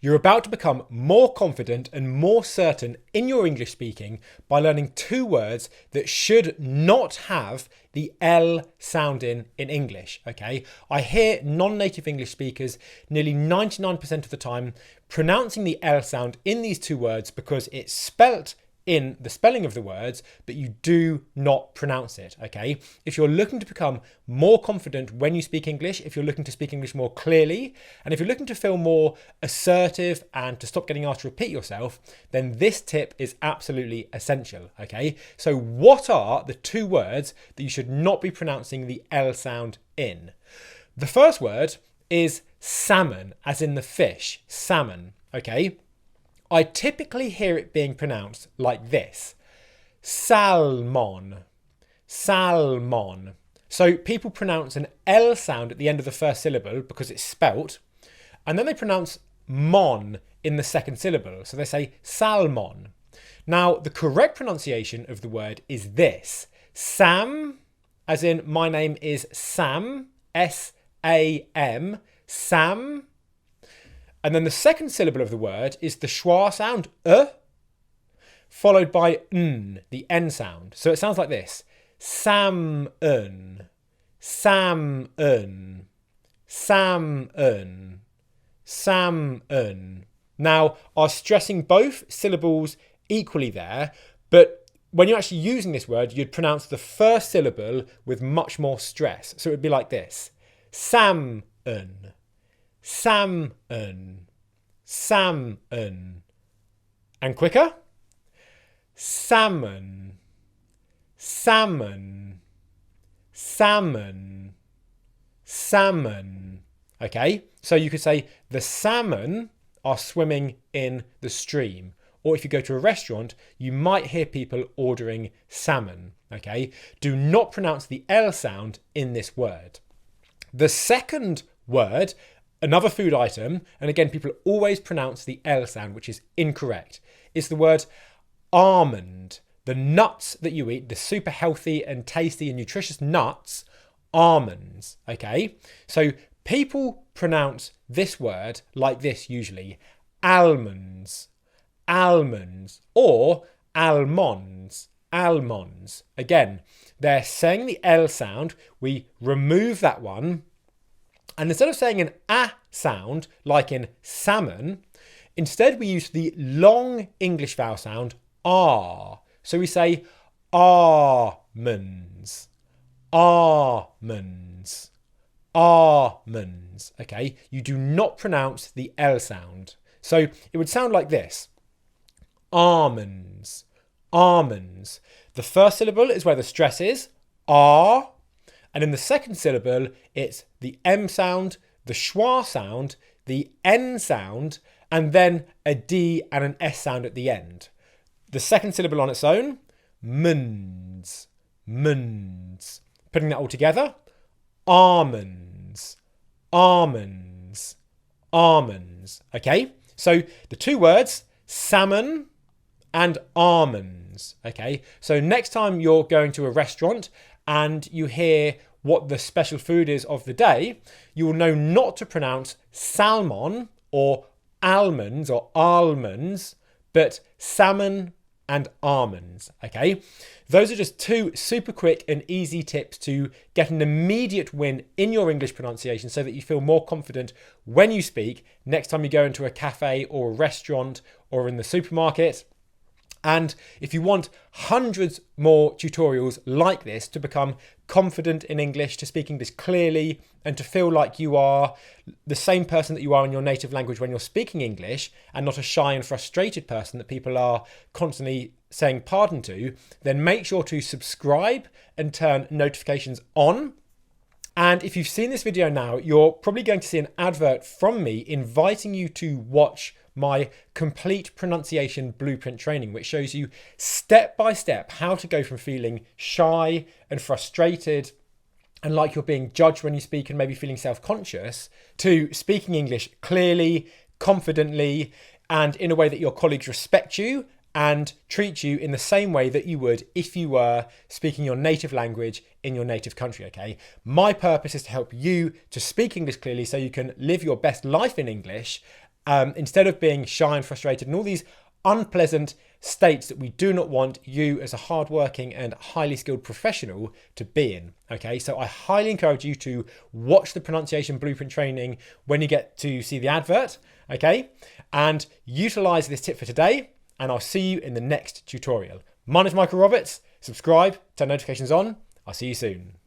You're about to become more confident and more certain in your English speaking by learning 2 words that should not have the L sound in English, okay? I hear non-native English speakers nearly 99% of the time pronouncing the L sound in these 2 words because it's spelt in the spelling of the words, but you do not pronounce it, okay? If you're looking to become more confident when you speak English, if you're looking to speak English more clearly, and if you're looking to feel more assertive and to stop getting asked to repeat yourself, then this tip is absolutely essential, okay? So what are the 2 words that you should not be pronouncing the L sound in? The first word is salmon, as in the fish, salmon, okay? I typically hear it being pronounced like this: salmon, salmon. So people pronounce an L sound at the end of the first syllable because it's spelt, and then they pronounce mon in the second syllable. So they say salmon. Now, the correct pronunciation of the word is this: Sam, as in my name is Sam, S-A-M, Sam. And then the second syllable of the word is the schwa sound, followed by n, the n sound. So it sounds like this: salmon, salmon, salmon, salmon. Now, I was stressing both syllables equally there, but when you're actually using this word, you'd pronounce the first syllable with much more stress. So it would be like this: salmon, salmon, salmon. And quicker: salmon, salmon, salmon, salmon. Okay, so you could say the salmon are swimming in the stream. Or if you go to a restaurant, you might hear people ordering salmon. Okay, do not pronounce the L sound in this word. The second word, another food item, and again, people always pronounce the L sound, which is incorrect, is the word almond. The nuts that you eat, the super healthy and tasty and nutritious nuts, almonds, okay? So people pronounce this word like this usually: almonds, almonds, or almonds, almonds. Again, they're saying the L sound, we remove that one, and instead of saying an A sound, like in salmon, instead we use the long English vowel sound R. So we say almonds, almonds, almonds, okay? You do not pronounce the L sound. So it would sound like this: almonds, almonds. The first syllable is where the stress is, R. And in the second syllable, it's the M sound, the schwa sound, the N sound, and then a D and an S sound at the end. The second syllable on its own, munds, munds. Putting that all together, almonds, almonds, almonds. Okay, so the 2 words, salmon and almonds. Okay, so next time you're going to a restaurant and you hear what the special food is of the day, you will know not to pronounce salmon or almonds or almonds, but salmon and almonds, okay? Those are just 2 super quick and easy tips to get an immediate win in your English pronunciation so that you feel more confident when you speak next time you go into a cafe or a restaurant or in the supermarket. And if you want hundreds more tutorials like this to become confident in English, to speak English clearly, and to feel like you are the same person that you are in your native language when you're speaking English, and not a shy and frustrated person that people are constantly saying pardon to, then make sure to subscribe and turn notifications on. And if you've seen this video now, you're probably going to see an advert from me inviting you to watch my complete pronunciation blueprint training, which shows you step by step how to go from feeling shy and frustrated and like you're being judged when you speak and maybe feeling self-conscious to speaking English clearly, confidently, and in a way that your colleagues respect you and treat you in the same way that you would if you were speaking your native language in your native country, okay? My purpose is to help you to speak English clearly so you can live your best life in English instead of being shy and frustrated and all these unpleasant states that we do not want you as a hardworking and highly skilled professional to be in. Okay, so I highly encourage you to watch the pronunciation blueprint training when you get to see the advert, okay, and utilize this tip for today, and I'll see you in the next tutorial. My name is Michael Roberts. Subscribe, turn notifications on. I'll see you soon.